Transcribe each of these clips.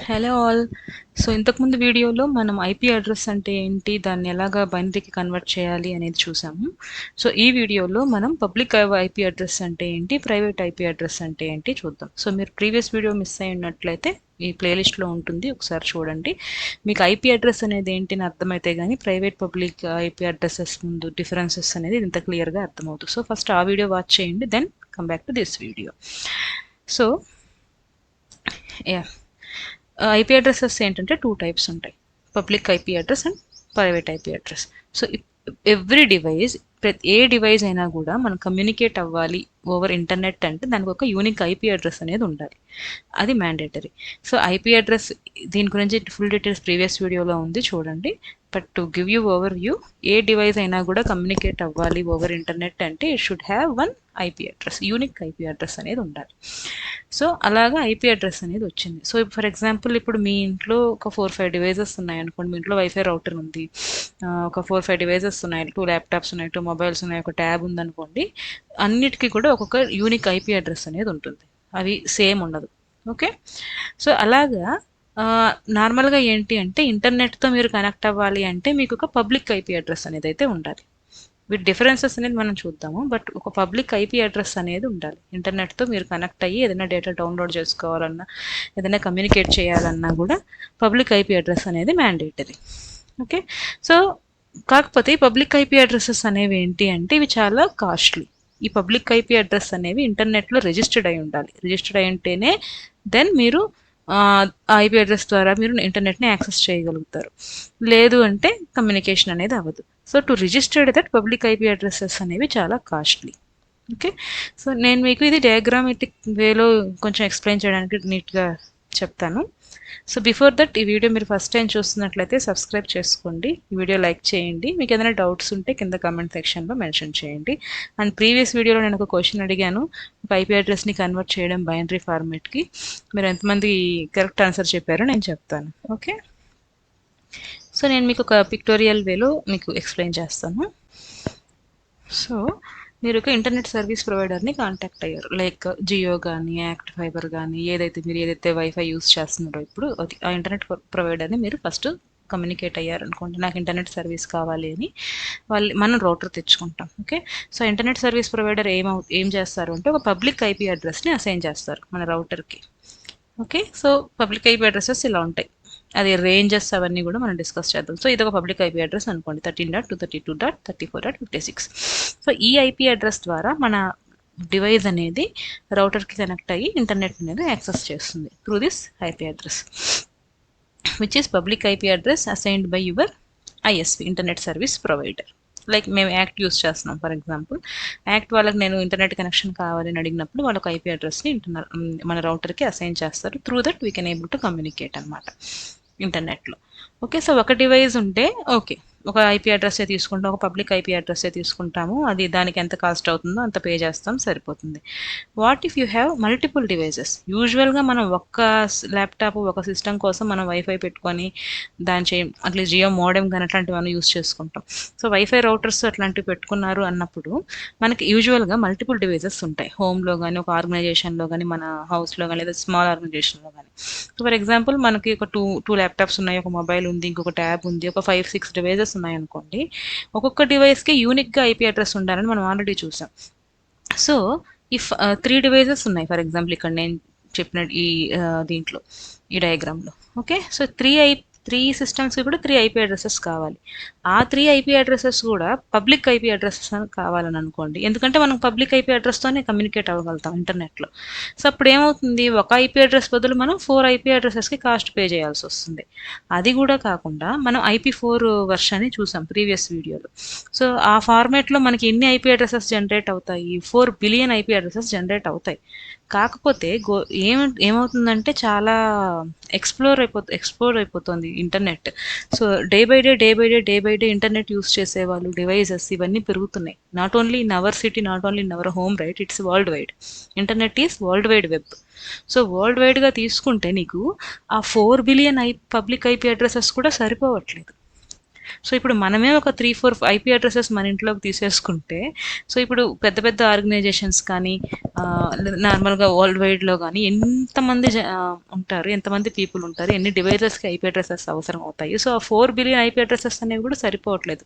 Hello all. So ఇంతకుముందు వీడియోలో మనం ఐపీ అడ్రస్ అంటే ఏంటి, దాన్ని ఎలాగా బైనరీకి కన్వర్ట్ చేయాలి అనేది చూసాము. సో ఈ వీడియోలో మనం పబ్లిక్ ఐపీ అడ్రస్ అంటే ఏంటి, ప్రైవేట్ ఐపీ అడ్రస్ అంటే ఏంటి చూద్దాం. సో మీరు ప్రీవియస్ వీడియో మిస్ అయినట్లయితే ఈ ప్లేలిస్ట్లో ఉంటుంది, ఒకసారి చూడండి. మీకు ఐపీ అడ్రస్ అనేది ఏంటి అని అర్థమైతే కానీ ప్రైవేట్ పబ్లిక్ ఐపీ అడ్రసెస్ ముందు డిఫరెన్సెస్ అనేది ఇంత క్లియర్గా అర్థమవుతుంది. సో ఫస్ట్ ఆ వీడియో వాచ్ చేయండి, then come back to this video. So yeah, IP addresses ఏంటంటే టూ టైప్స్ ఉంటాయి, public IP address and private IP address. So every device, ఏ డివైస్ అయినా కూడా మనం కమ్యూనికేట్ అవ్వాలి ఓవర్ ఇంటర్నెట్ అంటే దానికి ఒక యూనిక్ ఐపీ అడ్రస్ అనేది ఉండాలి, అది మ్యాండేటరీ. సో ఐపీ అడ్రస్ దీని గురించి ఫుల్ డీటెయిల్స్ ప్రీవియస్ వీడియోలో ఉంది, చూడండి. But to give you over view, A device అయినా కూడా కమ్యూనికేట్ అవ్వాలి ఓవర్ ఇంటర్నెట్ అంటే it should have one IP address, unique IP address అనేది ఉండాలి. సో అలాగా ఐపీ అడ్రస్ అనేది వచ్చింది. సో ఫర్ ఎగ్జాంపుల్ ఇప్పుడు మీ ఇంట్లో ఒక 4-5 డివైజెస్ ఉన్నాయి అనుకోండి, మీ ఇంట్లో వైఫై రౌటర్ ఉంది, ఒక 4-5 డివైజెస్ ఉన్నాయి, 2 ల్యాప్టాప్స్ ఉన్నాయి, 2 మొబైల్స్ ఉన్నాయి, ఒక ట్యాబ్ ఉందనుకోండి. అన్నిటికీ కూడా ఒక్కొక్క యూనిక్ ఐపీ అడ్రస్ అనేది ఉంటుంది, అవి సేమ్ ఉండదు. ఓకే, సో అలాగా నార్మల్గా ఏంటి అంటే ఇంటర్నెట్తో మీరు కనెక్ట్ అవ్వాలి అంటే మీకు ఒక పబ్లిక్ ఐపీ అడ్రస్ అనేది అయితే ఉండాలి. వీటి డిఫరెన్సెస్ అనేది మనం చూద్దాము, బట్ ఒక పబ్లిక్ ఐపీ అడ్రస్ అనేది ఉండాలి. ఇంటర్నెట్తో మీరు కనెక్ట్ అయ్యి ఏదైనా డేటా డౌన్లోడ్ చేసుకోవాలన్నా, ఏదైనా కమ్యూనికేట్ చేయాలన్నా కూడా పబ్లిక్ ఐపీ అడ్రస్ అనేది మ్యాండేటరీ. ఓకే, సో కాకపోతే ఈ పబ్లిక్ ఐపీ అడ్రసెస్ అనేవి ఏంటి అంటే ఇవి చాలా కాస్ట్లీ. ఈ పబ్లిక్ ఐపీ అడ్రస్ అనేవి ఇంటర్నెట్లో రిజిస్టర్డ్ అయి ఉండాలి. రిజిస్టర్డ్ అయి ఉంటేనే దెన్ మీరు ఐపీ అడ్రస్ ద్వారా మీరు ఇంటర్నెట్ని యాక్సెస్ చేయగలుగుతారు, లేదు అంటే కమ్యూనికేషన్ అనేది అవ్వదు. So to registered that public IP addresses అనేవి చాలా కాస్ట్లీ. ఓకే, సో నేను మీకు ఇది డయాగ్రామెటిక్ వేలో కొంచెం ఎక్స్ప్లెయిన్ చేయడానికి నీట్గా చెప్తాను. సో బిఫోర్ దట్ ఈ వీడియో మీరు ఫస్ట్ టైం చూస్తున్నట్లయితే సబ్స్క్రైబ్ చేసుకోండి, ఈ వీడియో లైక్ చేయండి, మీకు ఏదైనా డౌట్స్ ఉంటే కింద కామెంట్ సెక్షన్లో మెన్షన్ చేయండి. అండ్ ప్రీవియస్ వీడియోలో నేను ఒక క్వశ్చన్ అడిగాను, ఒక ఐపీ అడ్రస్ని కన్వర్ట్ చేయడం బైనరీ ఫార్మేట్కి, మీరు ఎంతమంది కరెక్ట్ ఆన్సర్ చెప్పారో నేను చెప్తాను. ఓకే, సో నేను మీకు ఒక పిక్టోరియల్ వేలో మీకు ఎక్స్ప్లెయిన్ చేస్తాను. సో మీరు ఒక ఇంటర్నెట్ సర్వీస్ ప్రొవైడర్ని కాంటాక్ట్ అయ్యారు, లైక్ జియో కానీ యాక్ట్ ఫైబర్ కానీ, ఏదైతే వైఫై యూస్ చేస్తున్నారో ఇప్పుడు ఆ ఇంటర్నెట్ ప్రొవైడర్ని మీరు ఫస్ట్ కమ్యూనికేట్ అయ్యారనుకోండి, నాకు ఇంటర్నెట్ సర్వీస్ కావాలి అని మనం రౌటర్ తెచ్చుకుంటాం. Okay, so internet service provider ఏం చేస్తారు అంటే ఒక పబ్లిక్ ఐపీ అడ్రస్ని అసైన్ చేస్తారు మన రౌటర్కి. Okay, so public IP addresses ఇలా ఉంటాయి, అది రేంజెస్ అవన్నీ కూడా మనం డిస్కస్ చేద్దాం. సో ఇది ఒక పబ్లిక్ ఐపీ అడ్రస్ అనుకోండి, 13.232.34.56. సో ఈ ఐపీ అడ్రస్ ద్వారా మన డివైస్ అనేది రౌటర్కి కనెక్ట్ అయ్యి ఇంటర్నెట్ అనేది యాక్సెస్ చేస్తుంది through this IP address, which is public IP address assigned by your ISP, internet service provider. Like మేము యాక్ట్ యూస్ చేస్తున్నాం, ఫర్ ఎగ్జాంపుల్ యాక్ట్ వాళ్ళకి నేను ఇంటర్నెట్ కనెక్షన్ కావాలని అడిగినప్పుడు వాళ్ళకి ఐపీ అడ్రస్ని మన రౌటర్కి అసైన్ చేస్తారు, through that we can able to communicate అనమాట ఇంటర్నెట్లో. ఓకే, సో ఒక డివైస్ ఉంటే ఓకే, ఒక ఐపీ అడ్రస్సే తీసుకుంటాం, ఒక పబ్లిక్ ఐపీ అడ్రస్సే తీసుకుంటాము, అది దానికి ఎంత కాస్ట్ అవుతుందో అంత పే చేస్తాం, సరిపోతుంది. What if you have multiple devices? యూజువల్గా మనం ఒక్క ల్యాప్టాప్ ఒక సిస్టమ్ కోసం మనం వైఫై పెట్టుకొని అట్లా జియో మోడెమ్ కానీ అట్లాంటివన్నీ యూస్ చేసుకుంటాం. సో వైఫై రౌటర్స్ అట్లాంటివి పెట్టుకున్నారు అన్నప్పుడు మనకి యూజువల్గా మల్టిపుల్ డివైజెస్ ఉంటాయి, హోమ్లో కానీ, ఒక ఆర్గనైజేషన్లో కానీ, మన హౌస్లో కానీ, లేదా స్మాల్ ఆర్గనైజేషన్లో కానీ. సో ఫర్ ఎగ్జాంపుల్ మనకి ఒక టూ ల్యాప్టాప్స్ ఉన్నాయి, ఒక మొబైల్ ఉంది, ఇంకొక ట్యాబ్ ఉంది, ఒక 5-6 డివైజెస్ ఉన్నాయనుకోండి. ఒక్కొక్క డివైస్కి యూనిక్గా ఐపీ అడ్రస్ ఉండాలని మనం ఆల్రెడీ చూసాం. సో ఇఫ్ 3 డివైజెస్ ఉన్నాయి ఫర్ ఎగ్జాంపుల్, ఇక్కడ నేను చెప్పిన దీంట్లో ఈ డయాగ్రామ్లో. ఓకే, సో త్రీ సిస్టమ్స్కి కూడా 3 ఐపీ అడ్రసెస్ కావాలి. ఆ 3 ఐపీ అడ్రసెస్ కూడా పబ్లిక్ ఐపీ అడ్రసెస్ కావాలని అనుకోండి, ఎందుకంటే మనం పబ్లిక్ ఐపీ అడ్రస్తోనే కమ్యూనికేట్ అవ్వగలుగుతాం ఇంటర్నెట్లో. సో అప్పుడు ఏమవుతుంది, ఒక ఐపీ అడ్రస్ బదులు మనం 4 ఐపీ అడ్రసెస్కి కాస్ట్ పే చేయాల్సి వస్తుంది. అది కూడా కాకుండా మనం IP4 వర్షన్ని చూసాం ప్రీవియస్ వీడియోలో. సో ఆ ఫార్మేట్లో మనకి ఎన్ని ఐపీ అడ్రసెస్ జనరేట్ అవుతాయి, 4 బిలియన్ ఐపీ అడ్రసెస్ జనరేట్ అవుతాయి. కాకపోతే ఏమవుతుందంటే చాలా ఎక్స్ప్లోర్ అయిపోతుంది internet. So day by day internet use చేసేవాళ్ళు, డివైజెస్ ఇవన్నీ పెరుగుతున్నాయి. Not only in our city, not only in our home, right, it's world wide. Internet is world wide web. So world వైడ్గా తీసుకుంటే నీకు ఆ 4 బిలియన్ పబ్లిక్ ఐపీ అడ్రసెస్ కూడా సరిపోవట్లేదు. So ఇప్పుడు మనమే ఒక 3-4 ఐపీ అడ్రసెస్ మన ఇంట్లోకి తీసేసుకుంటే, సో ఇప్పుడు పెద్ద పెద్ద ఆర్గనైజేషన్స్ కానీ నార్మల్గా వరల్డ్ వైడ్లో కానీ ఎంతమంది ఉంటారు, ఎంతమంది పీపుల్ ఉంటారు, ఎన్ని డివైజెస్కి ఐపీ అడ్రసెస్ అవసరం అవుతాయి. సో ఆ 4 బిలియన్ ఐపీ అడ్రసెస్ అనేవి కూడా సరిపోవట్లేదు.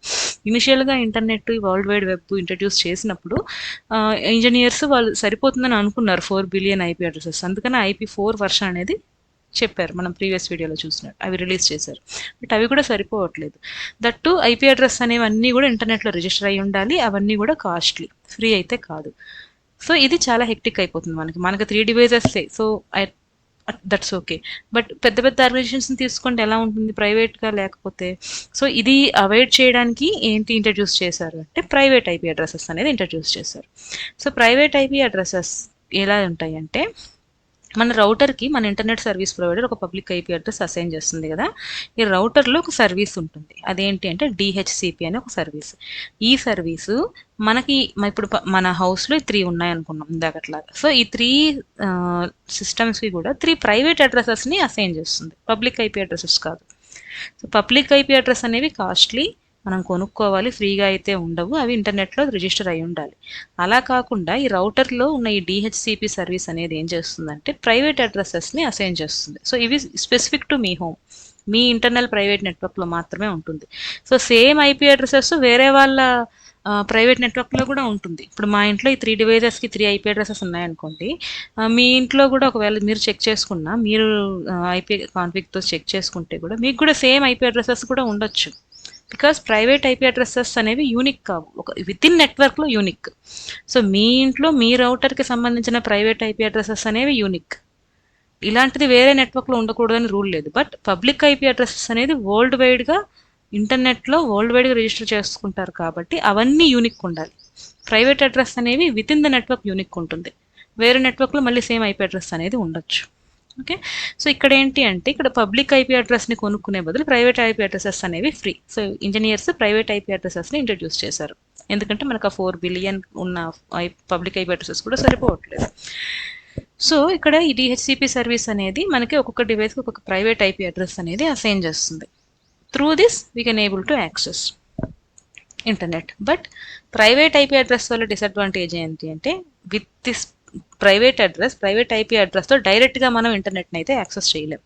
ఇనిషియల్గా internet world wide web introduce చేసినప్పుడు ఇంజనీర్స్ వాళ్ళు సరిపోతుందని అనుకున్నారు 4 బిలియన్ ఐపీ అడ్రసెస్. అందుకని IP4 వర్షన్ అనేది చెప్పారు, మనం ప్రీవియస్ వీడియోలో చూసినట్టు అవి రిలీజ్ చేశారు. బట్ అవి కూడా సరిపోవట్లేదు. దట్టు ఐపీ అడ్రస్ అనేవి అన్నీ కూడా ఇంటర్నెట్లో రిజిస్టర్ అయి ఉండాలి. అవన్నీ కూడా కాస్ట్లీ, ఫ్రీ అయితే కాదు. సో ఇది చాలా హెక్టిక్ అయిపోతుంది మనకి 3 devices. So that's okay. But పెద్ద పెద్ద ఆర్గనైజేషన్స్ని తీసుకుంటే ఎలా ఉంటుంది, ప్రైవేట్గా లేకపోతే. సో ఇది అవాయిడ్ చేయడానికి ఏంటి ఇంట్రడ్యూస్ చేశారు అంటే ప్రైవేట్ ఐపీ అడ్రసెస్ అనేది ఇంట్రడ్యూస్ చేశారు. సో ప్రైవేట్ ఐపీ అడ్రసెస్ ఎలా ఉంటాయి అంటే, మన రౌటర్కి మన ఇంటర్నెట్ సర్వీస్ ప్రొవైడర్ ఒక పబ్లిక్ ఐపీ అడ్రస్ అసైన్ చేస్తుంది కదా. ఈ రౌటర్లో ఒక సర్వీస్ ఉంటుంది, అదేంటి అంటే డిహెచ్సిపి అనే ఒక సర్వీస్. ఈ సర్వీసు మనకి ఇప్పుడు మన హౌస్లో 3 ఉన్నాయి అనుకున్నాం ఇందాకట్లాగా. సో ఈ 3 సిస్టమ్స్కి కూడా 3 ప్రైవేట్ అడ్రసెస్ని అసైన్ చేస్తుంది, పబ్లిక్ ఐపీ అడ్రసెస్ కాదు. సో పబ్లిక్ ఐపీ అడ్రస్ అనేవి కాస్ట్లీ, మనం కొనుక్కోవాలి, ఫ్రీగా అయితే ఉండవు, అవి ఇంటర్నెట్లో రిజిస్టర్ అయి ఉండాలి. అలా కాకుండా ఈ రౌటర్లో ఉన్న ఈ డిహెచ్సిపి సర్వీస్ అనేది ఏం చేస్తుందంటే ప్రైవేట్ అడ్రసెస్ని అసైన్ చేస్తుంది. సో ఇవి specific to me home, me internal private నెట్వర్క్లో మాత్రమే ఉంటుంది. సో సేమ్ ఐపీ అడ్రసెస్ వేరే వాళ్ళ ప్రైవేట్ నెట్వర్క్లో కూడా ఉంటుంది. ఇప్పుడు మా ఇంట్లో ఈ 3 డివైజెస్కి 3 ఐపీ అడ్రసెస్ ఉన్నాయనుకోండి, మీ ఇంట్లో కూడా ఒకవేళ మీరు చెక్ చేసుకున్నా, మీరు ఐపీ కాన్ఫిగ్తో చెక్ చేసుకుంటే కూడా మీకు కూడా సేమ్ ఐపీ అడ్రసెస్ కూడా ఉండొచ్చు. బికాస్ ప్రైవేట్ ఐపీ అడ్రసెస్ అనేవి యూనిక్ కావు, ఒక విత్ ఇన్ నెట్వర్క్లో యూనిక్. సో మీ ఇంట్లో మీ రౌటర్కి సంబంధించిన ప్రైవేట్ ఐపీ అడ్రసెస్ అనేవి యూనిక్, ఇలాంటిది వేరే నెట్వర్క్లో ఉండకూడదని రూల్ లేదు. బట్ పబ్లిక్ ఐపీ అడ్రసెస్ అనేది వరల్డ్ వైడ్గా ఇంటర్నెట్లో వరల్డ్ వైడ్గా రిజిస్టర్ చేసుకుంటారు కాబట్టి అవన్నీ యూనిక్ ఉండాలి. ప్రైవేట్ అడ్రస్ అనేవి with in the network unique ఉంటుంది, వేరే నెట్వర్క్లో మళ్ళీ సేమ్ ఐపీ అడ్రస్ అనేది ఉండొచ్చు. ఓకే. సో ఇక్కడ ఏంటి అంటే, ఇక్కడ పబ్లిక్ ఐపీ అడ్రస్ని కొనుక్కునే బదులు ప్రైవేట్ ఐపీ అడ్రసెస్ అనేవి free. So engineers private IP అడ్రసెస్ని ఇంట్రడ్యూస్ చేశారు, ఎందుకంటే మనకు ఆ 4 బిలియన్ ఉన్న పబ్లిక్ ఐపీ అడ్రసెస్ కూడా సరిపోవట్లేదు. సో ఇక్కడ ఈ డిహెచ్సిపి సర్వీస్ అనేది మనకి ఒక్కొక్క డివైస్కి ఒక్కొక్క ప్రైవేట్ ఐపీ అడ్రస్ అనేది అసైన్ చేస్తుంది. Through this we can able to access internet. But private IP address వల్ల డిసడ్వాంటేజ్ ఏంటి అంటే, విత్ దిస్ ప్రైవేట్ ఐపీ అడ్రస్తో డైరెక్ట్గా మనం ఇంటర్నెట్ని అయితే యాక్సెస్ చేయలేం.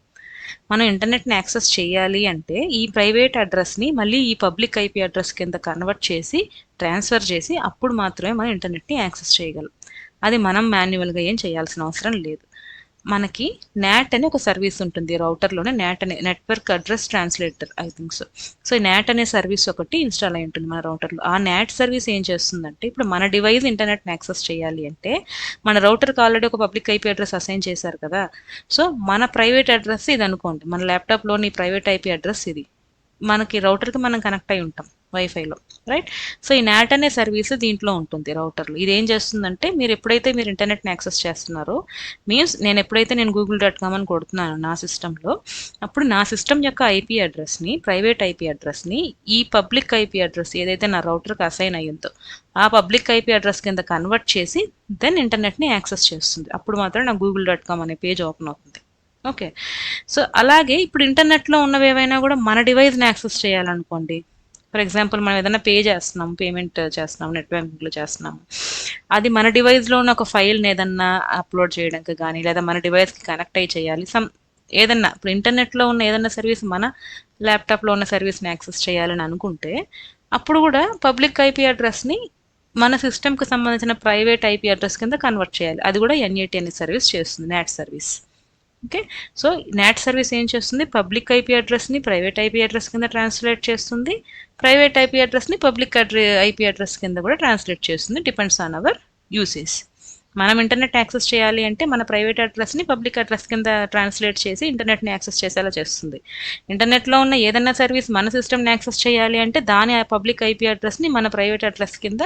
మనం ఇంటర్నెట్ని యాక్సెస్ చేయాలి అంటే ఈ ప్రైవేట్ అడ్రస్ని మళ్ళీ ఈ పబ్లిక్ ఐపీ అడ్రస్ కింద కన్వర్ట్ చేసి ట్రాన్స్ఫర్ చేసి అప్పుడు మాత్రమే మనం ఇంటర్నెట్ని యాక్సెస్ చేయగలం. అది మనం మాన్యువల్గా ఏం చేయాల్సిన అవసరం లేదు. మనకి నాట్ అనే ఒక సర్వీస్ ఉంటుంది రౌటర్లోనే, నాట్ అనే network address translator I think so. So ఈ నాట్ అనే సర్వీస్ ఒకటి ఇన్స్టాల్ అయి ఉంటుంది మన రౌటర్లో. ఆ నాట్ సర్వీస్ ఏం చేస్తుందంటే, ఇప్పుడు మన డివైస్ ఇంటర్నెట్ని యాక్సెస్ చేయాలి అంటే మన రౌటర్కి ఆల్రెడీ ఒక పబ్లిక్ ఐపీ అడ్రస్ అసైన్ చేశారు కదా. సో మన ప్రైవేట్ అడ్రస్ ఇది అనుకోండి, మన ల్యాప్టాప్లోని ప్రైవేట్ ఐపీ అడ్రస్ ఇది, మనకి రౌటర్కి మనం కనెక్ట్ అయి ఉంటాం వైఫైలో, రైట్. సో ఈ నాట్ అనే సర్వీస్ దీంట్లో ఉంటుంది రౌటర్లో. ఇది ఏం చేస్తుందంటే, మీరు ఎప్పుడైతే మీరు ఇంటర్నెట్ని యాక్సెస్ చేస్తున్నారో, మీన్స్ నేను google.com అని కొడుతున్నాను నా సిస్టంలో, అప్పుడు నా సిస్టమ్ యొక్క ఐపీ అడ్రస్ని, ప్రైవేట్ ఐపీ అడ్రస్ని ఈ పబ్లిక్ ఐపీ అడ్రస్ ఏదైతే నా రౌటర్కి అసైన్ అయ్యిందో ఆ పబ్లిక్ ఐపీ అడ్రస్ కింద కన్వర్ట్ చేసి దెన్ ఇంటర్నెట్ని యాక్సెస్ చేస్తుంది. అప్పుడు మాత్రం నా google.com అనే పేజ్ ఓపెన్ అవుతుంది. ఓకే. సో అలాగే ఇప్పుడు ఇంటర్నెట్లో ఉన్నవి ఏవైనా కూడా మన డివైస్ని యాక్సెస్ చేయాలనుకోండి, ఫర్ ఎగ్జాంపుల్ మనం ఏదైనా పే చేస్తున్నాం, పేమెంట్ చేస్తున్నాం, నెట్ బ్యాంకింగ్లో చేస్తున్నాము, అది మన డివైస్లో ఉన్న ఒక ఫైల్ని ఏదన్నా అప్లోడ్ చేయడానికి కానీ, లేదా మన డివైస్కి కనెక్ట్ అయ్యి చేయాలి, ఏదన్నా ఇప్పుడు ఇంటర్నెట్లో ఉన్న ఏదన్నా సర్వీస్ మన ల్యాప్టాప్లో ఉన్న సర్వీస్ని యాక్సెస్ చేయాలని అనుకుంటే, అప్పుడు కూడా పబ్లిక్ ఐపీ అడ్రస్ని మన సిస్టమ్కి సంబంధించిన ప్రైవేట్ ఐపీ అడ్రస్ కింద కన్వర్ట్ చేయాలి. అది కూడా NAT అనే సర్వీస్ చేస్తుంది, NAT service. Okay. So NAT service ఏం చేస్తుంది, పబ్లిక్ ఐపీ అడ్రస్ని ప్రైవేట్ ఐపీ అడ్రస్ కింద ట్రాన్స్లేట్ చేస్తుంది, ప్రైవేట్ ఐపీ అడ్రస్ని పబ్లిక్ ఐపీ అడ్రస్ కింద కూడా ట్రాన్స్లేట్ చేస్తుంది, డిపెండ్స్ ఆన్ అవర్ యూసేజ్. మనం ఇంటర్నెట్ యాక్సెస్ చేయాలి అంటే మన ప్రైవేట్ అడ్రస్ని పబ్లిక్ అడ్రస్ కింద ట్రాన్స్లేట్ చేసి ఇంటర్నెట్ని యాక్సెస్ చేసేలా చేస్తుంది. ఇంటర్నెట్లో ఉన్న ఏదైనా సర్వీస్ మన సిస్టమ్ని యాక్సెస్ చేయాలి అంటే దాని పబ్లిక్ ఐపీ అడ్రస్ని మన ప్రైవేట్ అడ్రస్ కింద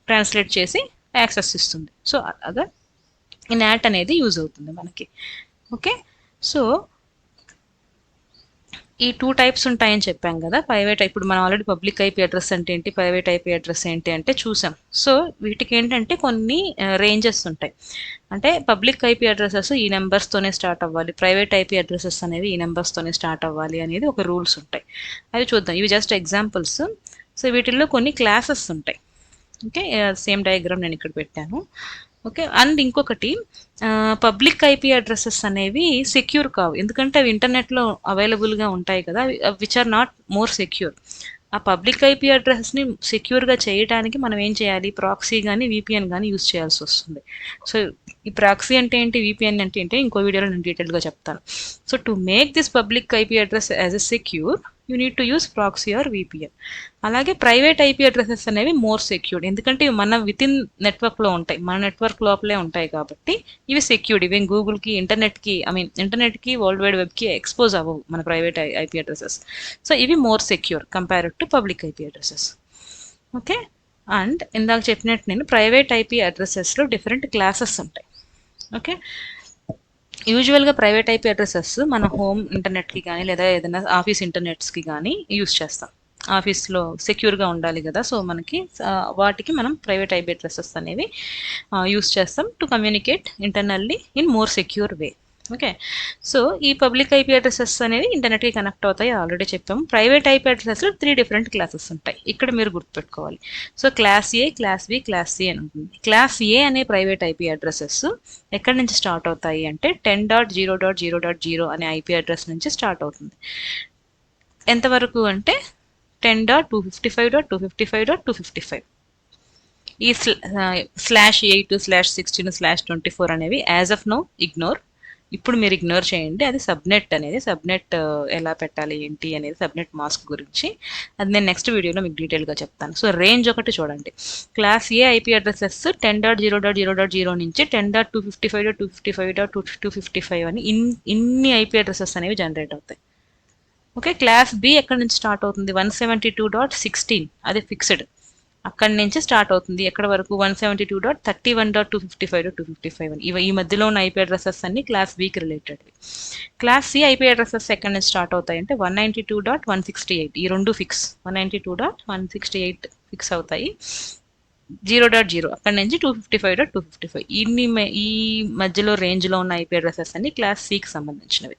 ట్రాన్స్లేట్ చేసి యాక్సెస్ ఇస్తుంది. సో అలాగా ఈ నాట్ అనేది యూజ్ అవుతుంది మనకి. ఓకే. సో ఈ 2 టైప్స్ ఉంటాయని చెప్పాం కదా! ఇప్పుడు మనం ఆల్రెడీ పబ్లిక్ ఐపీ అడ్రెస్ అంటే ఏంటి? ప్రైవేట్ ఐపీ అడ్రెస్ ఏంటి అంటే చూసాం. సో, వీటికేంటంటే కొన్ని రేంజెస్ ఉంటాయి. అంటే పబ్లిక్ ఐపీ అడ్రెసెస్ ఈ నంబర్స్‌తోనే స్టార్ట్ అవ్వాలి. ప్రైవేట్ ఐపీ అడ్రెసెస్ అనేవి ఈ నంబర్స్‌తోనే స్టార్ట్ అవ్వాలి అనేది ఒక రూల్స్ ఉంటాయి. అవి చూద్దాం. ఇవి జస్ట్ ఎగ్జాంపుల్స్. సో, వీటిల్లో కొన్ని క్లాసెస్ ఉంటాయి. ఓకే. సేమ్ డయాగ్రామ్ నేను ఇక్కడ పెట్టాను. ఓకే. అండ్ ఇంకొకటి పబ్లిక్ ఐపీ అడ్రసెస్ అనేవి సెక్యూర్ కావు. ఎందుకంటే అవి ఇంటర్నెట్‌లో అవైలబుల్‌గా ఉంటాయి కదా! Which are not more secure. ఆ పబ్లిక్ ఐపీ అడ్రస్‌ని సెక్యూర్‌గా చేయడానికి మనం ఏం చేయాలి? ప్రాక్సీ గాని, వీపీఎన్ గాని యూజ్ చేయాల్సొస్తుంది. సో, ఈ ప్రాక్సీ అంటే ఏంటి? వీపీఎన్ అంటే ఏంటి? ఇంకో వీడియోలో నేను డీటెయిల్‌గా చెప్తాను. So, to make this public IP address as a secure you need to use proxy or VPN. అలాగే ప్రైవేట్ ఐపీ అడ్రసెస్ అనేవి మోర్ సెక్యూర్డ్. ఎందుకంటే ఇవి మన వితిన్ నెట్వర్క్లో ఉంటాయి, మన నెట్వర్క్ లోపలే ఉంటాయి కాబట్టి ఇవి సెక్యూర్డ్. ఇవి గూగుల్కి, ఇంటర్నెట్కి, వరల్డ్ వైడ్ వెబ్కి ఎక్స్పోజ్ అవ్వవు మన ప్రైవేట్ ఐపీ అడ్రసెస్. సో ఇవి more secure compared to public IP addresses. Okay. And ఇందాక చెప్పినట్టు నేను ప్రైవేట్ ఐపీ అడ్రసెస్లో డిఫరెంట్ క్లాసెస్ ఉంటాయి. ఓకే. యూజువల్గా ప్రైవేట్ ఐపీ అడ్రసెస్ మన హోమ్ ఇంటర్నెట్కి కానీ లేదా ఏదైనా ఆఫీస్ ఇంటర్నెట్స్కి కానీ యూజ్ చేస్తాం. ఆఫీస్లో సెక్యూర్గా ఉండాలి కదా! సో మనకి వాటికి మనం ప్రైవేట్ ఐపీ అడ్రసెస్ అనేవి యూజ్ చేస్తాం to communicate internally in more secure way. Okay. So ఈ పబ్లిక్ ఐపీ అడ్రసెస్ అనేవి ఇంటర్నెట్కి కనెక్ట్ అవుతాయి, ఆల్రెడీ చెప్పాము. ప్రైవేట్ ఐపీ అడ్రసెస్లో 3 డిఫరెంట్ క్లాసెస్ ఉంటాయి. ఇక్కడ మీరు గుర్తుపెట్టుకోవాలి. సో క్లాస్ ఏ, క్లాస్ బి, క్లాస్ సి అని ఉంటుంది. క్లాస్ ఏ అనే ప్రైవేట్ ఐపీ అడ్రసెస్ ఎక్కడి నుంచి స్టార్ట్ అవుతాయి అంటే 10.0.0.0 అనే ఐపీ అడ్రస్ నుంచి స్టార్ట్ అవుతుంది. ఎంతవరకు అంటే 10.255.255.255. ఈ /8/16/24 అనేవి యాజ్ ఆఫ్ నో ఇగ్నోర్. ఇప్పుడు మీరు ఇగ్నోర్ చేయండి. అది సబ్నెట్ అనేది. సబ్నెట్ ఎలా పెట్టాలి ఏంటి అనేది సబ్నెట్ మాస్క్ గురించి అది నేను నెక్స్ట్ వీడియోలో మీకు డీటెయిల్గా చెప్తాను. సో రేంజ్ ఒకటి చూడండి. క్లాస్ ఏ ఐపీ అడ్రసెస్ 10.0.0.0 నుంచి 10.255.255.255 అని ఇన్ని ఐపీ అడ్రసెస్ అనేవి జనరేట్ అవుతాయి. ఓకే. క్లాస్ బి ఎక్కడి నుంచి స్టార్ట్ అవుతుంది? 172.16 అది ఫిక్స్డ్. అక్కడి నుంచి స్టార్ట్ అవుతుంది ఎక్కడ వరకు? 172.31.255.255 అని. ఈ మధ్యలో ఉన్న ఐపీ అడ్రసెస్ అన్ని క్లాస్ బికి రిలేటెడ్వి. క్లాస్ సి ఐపీ అడ్రసెస్ ఎక్కడి నుంచి స్టార్ట్ అవుతాయి అంటే 192.168. ఈ రెండు ఫిక్స్. 192.168 ఫిక్స్ అవుతాయి. 0.0 అక్కడి నుంచి 255.255. ఈ మధ్యలో రేంజ్లో ఉన్న ఐపీ అడ్రసెస్ అన్ని క్లాస్ సికి సంబంధించినవి.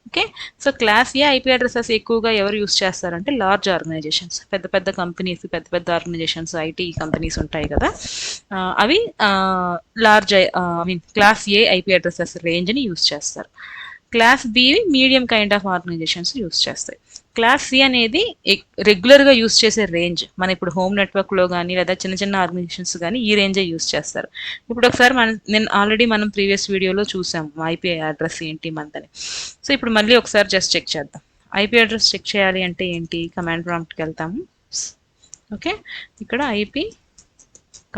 Okay. So class A IP addresses ఎక్కువగా ఎవరు యూస్ చేస్తారంటే లార్జ్ ఆర్గనైజేషన్స్, పెద్ద పెద్ద కంపెనీస్, పెద్ద పెద్ద ఆర్గనైజేషన్స్, ఐటీ కంపెనీస్ ఉంటాయి కదా, అవి క్లాస్ ఏ ఐపీ అడ్రసెస్ రేంజ్ని యూస్ చేస్తారు. Class B medium kind of organisations use చేస్తాయి. క్లాస్ సి అనేది రెగ్యులర్గా యూస్ చేసే రేంజ్. మన ఇప్పుడు హోమ్ నెట్వర్క్లో కానీ లేదా చిన్న చిన్న ఆర్గనైజేషన్స్ కానీ ఈ రేంజే యూస్ చేస్తారు. ఇప్పుడు ఒకసారి మనం ప్రీవియస్ వీడియోలో చూసాం ఐపీ అడ్రస్ ఏంటి మనదని. సో ఇప్పుడు మళ్ళీ ఒకసారి జస్ట్ చెక్ చేద్దాం. ఐపీ అడ్రస్ చెక్ చేయాలి అంటే ఏంటి? కమాండ్ ప్రాంప్ట్కి వెళ్తాము. ఓకే. ఇక్కడ ఐపీ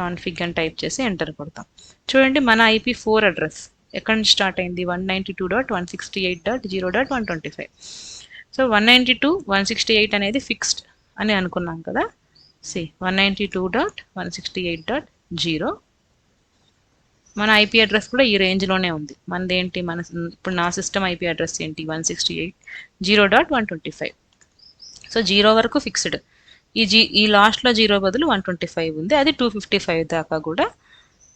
కాన్ఫిగ్ అని టైప్ చేసి ఎంటర్ కొడతాం. చూడండి మన IP4 అడ్రస్ ఎక్కడి నుంచి స్టార్ట్ అయింది? 192.168.0.125. సో 192.168 అనేది ఫిక్స్డ్ అని అనుకున్నాం కదా. 192.168.0 మన ఐపీ అడ్రస్ కూడా ఈ రేంజ్లోనే ఉంది. మనదేంటి? ఇప్పుడు నా సిస్టమ్ ఐపీ అడ్రస్ ఏంటి? 168.0.125. సో 0 వరకు ఫిక్స్డ్. ఈ లాస్ట్లో 0 బదులు 125 ఉంది. అది 255 దాకా కూడా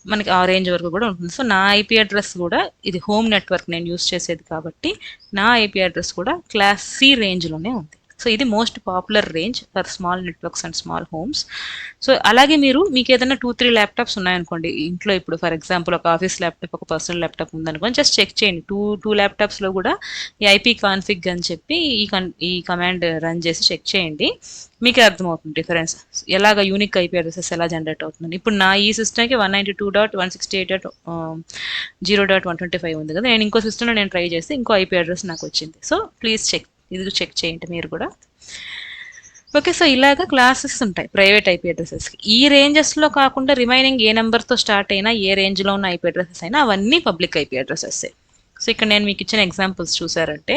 మనకి ఆ రేంజ్ వరకు కూడా ఉంటుంది. సో నా ఐపీ అడ్రస్ కూడా ఇది హోమ్ నెట్వర్క్ నేను యూస్ చేసేది కాబట్టి నా ఐపీ అడ్రస్ కూడా క్లాస్ సి రేంజ్లోనే ఉంది. సో ఇది most popular range for small networks and small homes. So అలాగే మీకు ఏదైనా 2-3 ల్యాప్టాప్స్ ఉన్నాయనుకోండి ఇంట్లో. ఇప్పుడు ఫర్ ఎగ్జాంపుల్ ఒక ఆఫీస్ ల్యాప్టాప్, ఒక పర్సనల్ ల్యాప్టాప్ ఉందనుకోండి, జస్ట్ చెక్ చేయండి. టూ ల్యాప్టాప్స్లో కూడా ఈ ఐపీ కాన్ఫిగ్ అని చెప్పి ఈ కమాండ్ రన్ చేసి చెక్ చేయండి. మీకే అర్థమవుతుంది డిఫరెన్స్, ఎలాగ యూనిక్ ఐపీ అడ్రసెస్ ఎలా జనరేట్ అవుతుంది. ఇప్పుడు నా ఈ సిస్టమ్కి 192.168.0.125 ఉంది కదా. నేను ఇంకో సిస్టమ్లో నేను ట్రై చేస్తే ఇంకో ఐపీ అడ్రస్ నాకు వచ్చింది. సో ప్లీజ్ ఇది చెక్ చేయండి మీరు కూడా. ఓకే. సో ఇలాగ క్లాసెస్ ఉంటాయి ప్రైవేట్ ఐపీ అడ్రసెస్కి. ఈ రేంజెస్లో కాకుండా రిమైనింగ్ ఏ నెంబర్తో స్టార్ట్ అయినా, ఏ రేంజ్లో ఉన్న ఐపీ అడ్రసెస్ అయినా అవన్నీ పబ్లిక్ ఐపీ అడ్రసెస్. సో ఇక్కడ నేను మీకు ఇచ్చిన ఎగ్జాంపుల్స్ చూసారంటే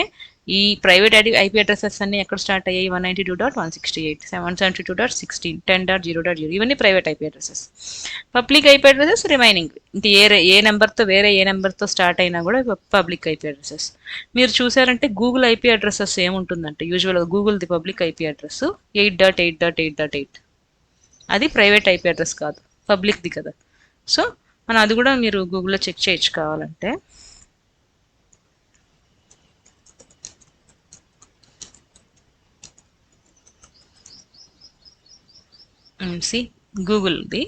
ఈ ప్రైవేట్ ఐపీ అడ్రసెస్ అన్ని ఎక్కడ స్టార్ట్ అయ్యాయి 192.168 772.16 10.0.0 ఇవన్నీ private IP addresses. Public IP addresses remaining ఇంక ఏ నెంబర్తో వేరే ఏ నెంబర్తో స్టార్ట్ అయినా కూడా పబ్లిక్ ఐపీ అడ్రసెస్. మీరు చూసారంటే గూగుల్ ఐపీ అడ్రసెస్ ఏముంటుందంటే యూజువల్గా గూగుల్ది పబ్లిక్ ఐపీ అడ్రస్ 8.8.8.8 అది ప్రైవేట్ ఐపీ అడ్రస్ కాదు, పబ్లిక్ది కదా. సో మనం అది కూడా మీరు గూగుల్లో చెక్ చేయొచ్చు కావాలంటే. సి గూగుల్ది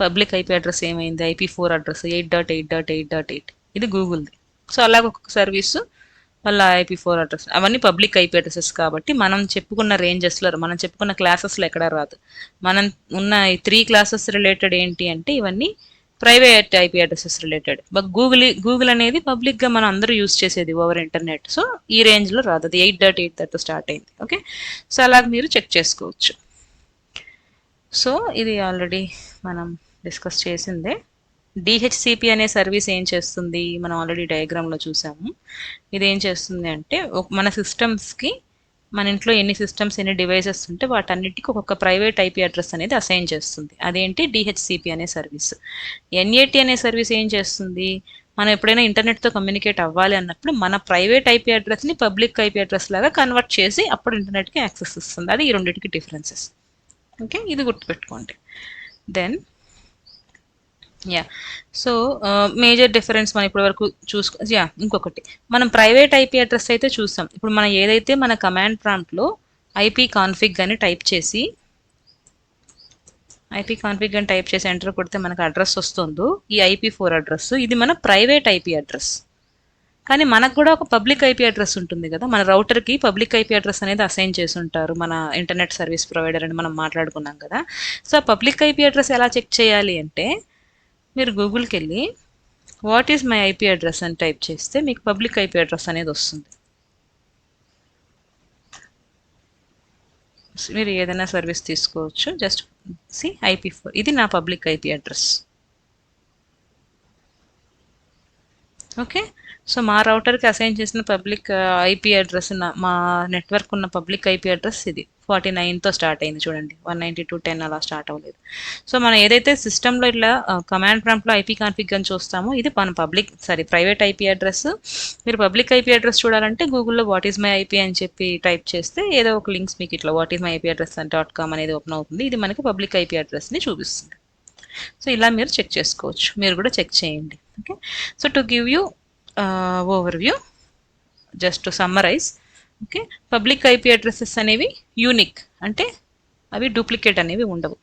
పబ్లిక్ ఐపీ అడ్రస్ ఏమైంది, IP4 అడ్రస్ 8.8.8.8 ఇది గూగుల్ది. సో అలాగ ఒక్కొక్క సర్వీసు వాళ్ళ IP4 అడ్రస్ అవన్నీ పబ్లిక్ ఐపీ అడ్రసెస్ కాబట్టి మనం చెప్పుకున్న రేంజెస్లో మనం చెప్పుకున్న క్లాసెస్లో ఎక్కడా రాదు. మనం ఉన్న ఈ 3 క్లాసెస్ రిలేటెడ్ ఏంటి అంటే ఇవన్నీ private IP addresses related. But Google అనేది పబ్లిక్గా మనం అందరూ యూజ్ చేసేది ఓవర్ ఇంటర్నెట్. సో ఈ రేంజ్లో రాదు, అది 8.8 స్టార్ట్ అయింది. ఓకే, సో అలాగ మీరు చెక్ చేసుకోవచ్చు. సో ఇది ఆల్రెడీ మనం డిస్కస్ చేసిందే. డిహెచ్సిపి అనే సర్వీస్ ఏం చేస్తుంది మనం ఆల్రెడీ డయాగ్రామ్లో చూసాము. ఇది ఏం చేస్తుంది అంటే మన సిస్టమ్స్కి మన ఇంట్లో ఎన్ని సిస్టమ్స్ ఎన్ని డివైసెస్ ఉంటే వాటన్నిటికీ ఒక్కొక్క ప్రైవేట్ ఐపీ అడ్రస్ అనేది అసైన్ చేస్తుంది. అదేంటి డిహెచ్సిపి అనే సర్వీస్. ఎన్ఏటి అనే సర్వీస్ ఏం చేస్తుంది, మనం ఎప్పుడైనా ఇంటర్నెట్తో కమ్యూనికేట్ అవ్వాలి అన్నప్పుడు మన ప్రైవేట్ ఐపీ అడ్రస్ని పబ్లిక్ ఐపీ అడ్రస్ లాగా కన్వర్ట్ చేసి అప్పుడు ఇంటర్నెట్కి యాక్సెస్ ఇస్తుంది. అది ఈ రెండింటికి డిఫరెన్సెస్. ఓకే, ఇది గుర్తుపెట్టుకోండి. దెన్ సో మేజర్ డిఫరెన్స్ మనం ఇప్పటి వరకు ఇంకొకటి మనం ప్రైవేట్ ఐపీ అడ్రస్ అయితే చూసాం. ఇప్పుడు మనం ఏదైతే మన కమాండ్ ప్రాంప్ట్లో ఐపీ కాన్ఫిగ్ అని టైప్ చేసి ఎంటర్ కొడితే మనకు అడ్రస్ వస్తుందో ఈ IP4 అడ్రస్ ఇది మన ప్రైవేట్ ఐపీ అడ్రస్. కానీ మనకు కూడా ఒక పబ్లిక్ ఐపీ అడ్రస్ ఉంటుంది కదా, మన రౌటర్కి పబ్లిక్ ఐపీ అడ్రస్ అనేది అసైన్ చేసి ఉంటారు మన ఇంటర్నెట్ సర్వీస్ ప్రొవైడర్ అని మనం మాట్లాడుకున్నాం కదా. సో ఆ పబ్లిక్ ఐపీ అడ్రస్ ఎలా చెక్ చేయాలి అంటే మీరు గూగుల్కి వెళ్ళి what is my IP address అని టైప్ చేస్తే మీకు పబ్లిక్ ఐపీ అడ్రస్ అనేది వస్తుంది. మీరు ఏదైనా సర్వీస్ తీసుకోవచ్చు. జస్ట్ IP4 ఇది నా public IP address. Okay, so మా రౌటర్కి అసైన్ చేసిన పబ్లిక్ ఐపీ అడ్రస్ మా నెట్వర్క్ ఉన్న పబ్లిక్ ఐపీ అడ్రస్ ఇది 49తో స్టార్ట్ అయింది చూడండి, 192.10 అలా స్టార్ట్ అవ్వలేదు. సో మనం ఏదైతే సిస్టంలో ఇట్లా కమాండ్ ప్రాంప్ట్లో ఐపీ కాన్ఫిగ్ అని చూస్తామో ఇది మన ప్రైవేట్ ఐపీ అడ్రస్. మీరు పబ్లిక్ ఐపీ అడ్రస్ చూడాలంటే గూగుల్లో వాట్ ఈజ్ మై ఐపీ అని చెప్పి టైప్ చేస్తే ఏదో ఒక లింక్స్ మీకు ఇట్లా what is my IP address .com అనేది ఓపెన్ అవుతుంది. ఇది మనకి పబ్లిక్ ఐపీ అడ్రస్ని చూపిస్తుంది. సో ఇలా మీరు చెక్ చేసుకోవచ్చు, మీరు కూడా చెక్ చేయండి. Okay, so to give you overview just to summarise. Okay, public IP addresses అనేవి యూనిక్ అంటే అవి డూప్లికేట్ అనేవి ఉండవు.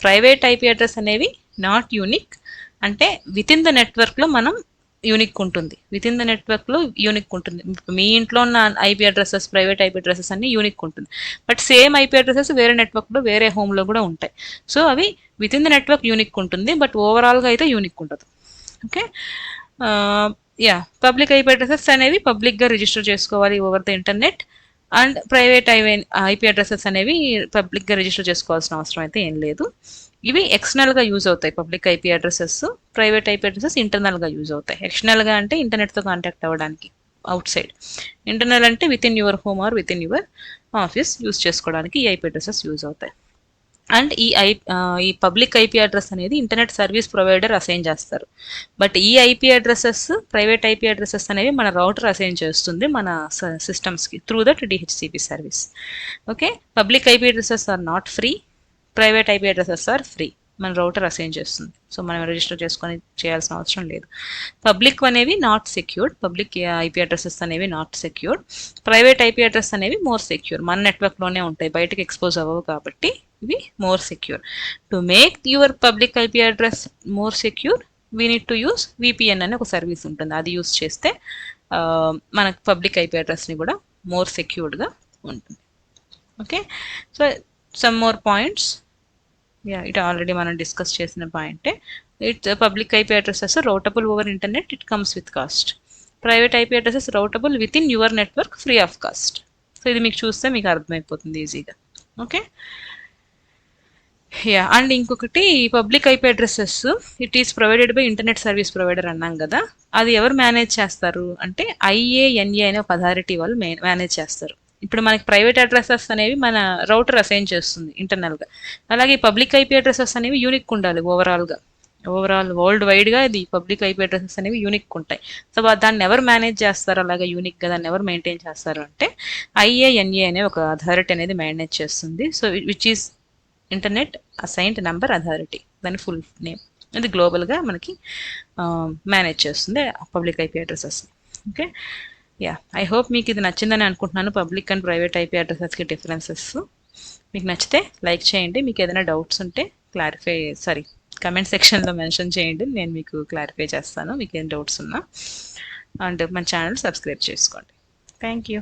ప్రైవేట్ ఐపీ అడ్రస్ అనేవి నాట్ యూనిక్ అంటే విత్ ఇన్ ద నెట్వర్క్లో మనం యూనిక్ ఉంటుంది. మీ ఇంట్లో ఉన్న IP addresses private IP addresses అన్ని యూనిక్ ఉంటుంది. బట్ సేమ్ ఐపీ అడ్రసెస్ వేరే నెట్వర్క్లో వేరే హోమ్లో కూడా ఉంటాయి. సో అవి with in the network unique ఉంటుంది, బట్ ఓవరాల్గా అయితే యూనిక్ ఉండదు. ఓకే, పబ్లిక్ ఐపీ అడ్రసెస్ అనేవి పబ్లిక్గా రిజిస్టర్ చేసుకోవాలి over the internet. And private IP addresses అనేవి పబ్లిక్గా రిజిస్టర్ చేసుకోవాల్సిన అవసరం అయితే ఏం లేదు. ఇవి ఎక్స్టర్నల్గా యూజ్ అవుతాయి. Public IP addresses, private IP addresses ఇంటర్నల్గా యూజ్ అవుతాయి. ఎక్స్టర్నల్గా అంటే ఇంటర్నెట్తో కాంటాక్ట్ అవ్వడానికి అవుట్ సైడ్. ఇంటర్నల్ అంటే with in your home or with in your office use చేసుకోవడానికి ఈ ఐపీ అడ్రసెస్ యూజ్ అవుతాయి. అండ్ ఈ పబ్లిక్ ఐపీ అడ్రస్ అనేది ఇంటర్నెట్ సర్వీస్ ప్రొవైడర్ అసైన్ చేస్తారు. బట్ ఈ IP addresses private IP addresses అనేవి మన రౌటర్ అసైన్ చేస్తుంది మన సిస్టమ్స్కి through that DHCP service. Okay, public IP addresses are not free, private IP addresses are free, మన router assign చేస్తుంది. సో మనం రిజిస్టర్ చేసుకొని చేయాల్సిన అవసరం లేదు. పబ్లిక్ అనేవి not secured, public IP addresses అనేవి not secured. Private IP address అనేవి మోర్ సెక్యూర్, మన నెట్వర్క్లోనే ఉంటాయి, బయటకు ఎక్స్పోజ్ అవ్వవు కాబట్టి ఇవి more secure. To make your public IP address more secure we need to use VPN అనే ఒక సర్వీస్ ఉంటుంది. అది యూస్ చేస్తే మనకు పబ్లిక్ ఐపీ అడ్రస్ని కూడా మోర్ సెక్యూర్డ్గా ఉంటుంది. Okay, so some more points. It already మనం డిస్కస్ చేసిన పాయింటే. Public IP addresses routable over internet, it comes with cost. Private IP addresses routable with in your network free of cost. So ఇది మీకు చూస్తే మీకు అర్థమైపోతుంది ఈజీగా. ఓకే, అండ్ ఇంకొకటి public IP addresses it is provided by internet service provider అన్నాం కదా. అది ఎవరు మేనేజ్ చేస్తారు అంటే ఐఏఎన్ఏ అనే ఒక అథారిటీ వాళ్ళు మేనేజ్ చేస్తారు. ఇప్పుడు మనకి ప్రైవేట్ అడ్రసెస్ అనేవి మన రౌటర్ అసైన్ చేస్తుంది ఇంటర్నల్గా. అలాగే పబ్లిక్ ఐపీ అడ్రసెస్ అనేవి యూనిక్ ఉండాలి ఓవరాల్గా. వరల్డ్ వైడ్గా ఇది పబ్లిక్ ఐపీ అడ్రసెస్ అనేవి యూనిక్ ఉంటాయి. సో దాన్ని ఎవరు మేనేజ్ చేస్తారు, అలాగే యూనిక్గా దాన్ని ఎవరు మెయింటైన్ చేస్తారు అంటే ఐఏఎన్ఏ అనే ఒక అథారిటీ అనేది మేనేజ్ చేస్తుంది. So which is internet assigned number authority, దాని ఫుల్ నేమ్. ఇది గ్లోబల్గా మనకి మేనేజ్ చేస్తుంది public IP addresses. Okay, I hope మీకు ఇది నచ్చిందని అనుకుంటున్నాను, పబ్లిక్ అండ్ ప్రైవేట్ ఐపీ అడ్రసెస్కి డిఫరెన్సెస్. మీకు నచ్చితే లైక్ చేయండి. మీకు ఏదైనా డౌట్స్ ఉంటే కమెంట్ సెక్షన్లో మెన్షన్ చేయండి, నేను మీకు క్లారిఫై చేస్తాను మీకు ఏం డౌట్స్ ఉన్నా. అండ్ మన ఛానల్ సబ్స్క్రైబ్ చేసుకోండి. Thank you.